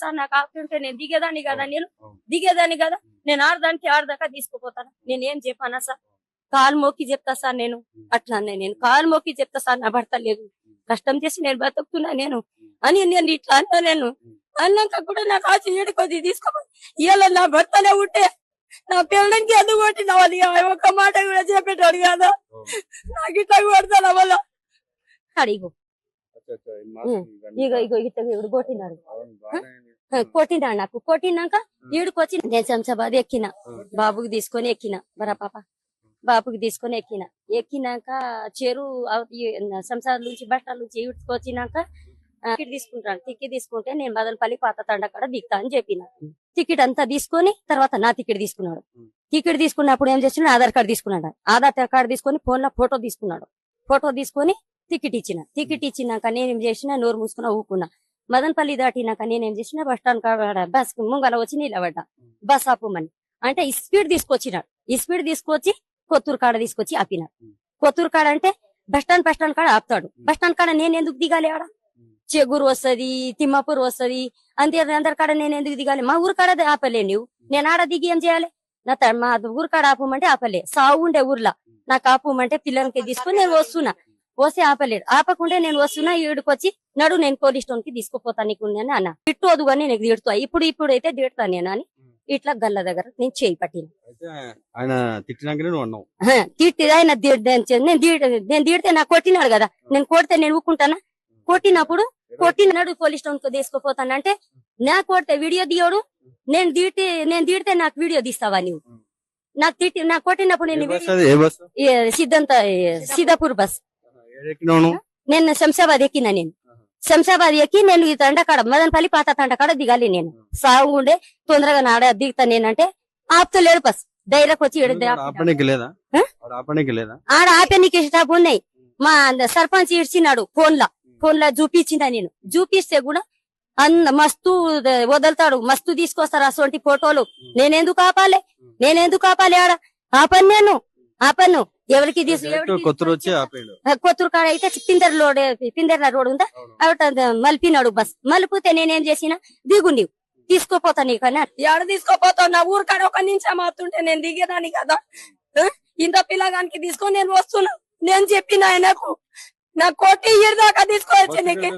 Sir నాకు ఆపుతుంటే నేను దిగేదాన్ని కదా, దిగేదాన్ని కదా, నేను ఆడదానికి ఆడదాకా తీసుకుపోతాను. నేనేం చెప్పానా సార్, కాలు మోకి చెప్తా సార్, నేను అట్లా నేను కాలు మోకి చెప్తా సార్, నా భర్త లేదు, కష్టం చేసి నేను బతుకుతున్నా నేను అని నేను ఇట్లా అన్నా. నేను అన్నాక కూడా నాకు ఆశ ఏడుకొద్ది తీసుకో, ఇలా నా భర్తనే ఉంటే నా పిల్లలకి ఎందుకు కొట్టినావు అది ఒక మాట కూడా చెప్పేటాడు కదా, నాకు ఇట్లా కొడతాను వల్ల అడిగు ఇగో ఇగో కొట్టినాడు, కొట్టినాడు నాకు. కొట్టినాక ఈడుకొచ్చి నేను శంషాబాద్ ఎక్కిన, బాబుకి తీసుకొని ఎక్కిన, బరా పాప బాబుకి తీసుకొని ఎక్కినాక చెరు శంషాబాద్ నుంచి బట్టాల నుంచి ఈడ్చుకొచ్చినాక టికెట్ తీసుకుంటాను. టికెట్ తీసుకుంటే నేను మదనపల్లి పాత తండ కాడ దిగుతా అని చెప్పిన. టికెట్ అంతా తీసుకొని తర్వాత నా టికెట్ తీసుకున్నాడు. టికెట్ తీసుకున్నప్పుడు ఏం చేస్తున్నాడు, ఆధార్ కార్డు తీసుకున్నాడు. ఆధార్ కార్డు తీసుకొని ఫోన్ లో ఫోటో తీసుకున్నాడు. ఫోటో తీసుకొని టికెట్ ఇచ్చిన. టికెట్ ఇచ్చినాక నేనేం చేసిన, నోరు మూసుకున్నా ఊకున్నా. మదనపల్లి దాటినాక నేనేం చేసిన, బస్ స్టాండ్ కాడ బస్ ముంగల వచ్చి నిలబడ్డా, బస్ ఆపుమని అంటే స్పీడ్ తీసుకొచ్చినాడు. ఈ స్పీడ్ తీసుకొచ్చి కొత్తూరు కాడ తీసుకొచ్చి ఆపినాడు. కొత్తూరు కాడ అంటే బస్ స్టాండ్ కాడ ఆపుతాడు. బస్ స్టాండ్ కాడ నేను ఎందుకు దిగాలి, ఆడ చెగురు వస్తది, తిమ్మాపూర్ వస్తది, అందరి కాడ నేను ఎందుకు దిగాలి? మా ఊరు కాడ ఆపలే నువ్వు, నేను ఆడ దిగి ఏం చేయాలి? మా ఊరు కాడ ఆపమంటే ఆపలే, సాగు ఉండే ఊర్లో నాకు ఆపమంటే పిల్లలకి తీసుకుని నేను వస్తున్నా, వస్తే ఆపలేడు. ఆపకుంటే నేను వస్తున్నా, ఈడుకొచ్చి నడు నేను పోలీస్ స్టేషన్ కి తీసుకుపోతాను నీకు అని అన్న. తిట్టోదు కానీ నేను తిడుతా, ఇప్పుడు అయితే తిడతాను నేను అని ఇట్లా గల్ల దగ్గర నేను చేయి పట్టిన. తిట్టి ఆయన నేను తిడితే నాకు కొట్టినాడు కదా, నేను కొడితే నేను ఊకుంటానా? కొట్టినప్పుడు కొట్టినాడు పోలీస్ స్టేషన్ కు తీసుకుపోతానంటే నా కొడితే వీడియో తీయడు, నేను తిడితే నాకు వీడియో తీస్తావా నువ్వు? నాకు తిట్టి నాకు కొట్టినప్పుడు నేను సిద్ధాపూర్ బస్ నేను శంషాబాద్ ఎక్కినా. నేను శంషాబాద్ ఎక్కి నేను ఈ తండకాడ మదనపల్లి పాత తండకాడ దిగాలి. నేను సాగు ఉండే తొందరగా నాడ దిగుతా నేనంటే ఆపుతలేడు బస్. డైరెక్ట్ వచ్చి ఆడ ఆపేనికి స్టాప్ ఉన్నాయి. మా సర్పంచ్ ఇచ్చినాడు ఫోన్ లా చూపించిన. నేను చూపిస్తే కూడా మస్తు వదులుతాడు, మస్తు తీసుకొస్తారు అసలు ఫోటోలు. నేనెందుకు ఆపాలి ఆడ? ఆపను ఎవరికి కొత్తూరు కాడ అయితే పిందెర్ల రోడ్ ఉందా, మలిపినాడు బస్. మలిపితే నేనేం చేసిన, దిగు నీవు తీసుకోపోతా నీకన్నా. ఎడ తీసుకోపోతావు? నా ఊరు కాడ ఒక నిమిషం ఆపుతుంటే నేను దిగేదాన్ని కదా, ఇంత పిల్లగానికి తీసుకొని నేను వస్తున్నా. నేను చెప్పిన ఆయనకు నా కోటి ఇయర్ దాకా తీసుకోవచ్చు నీకు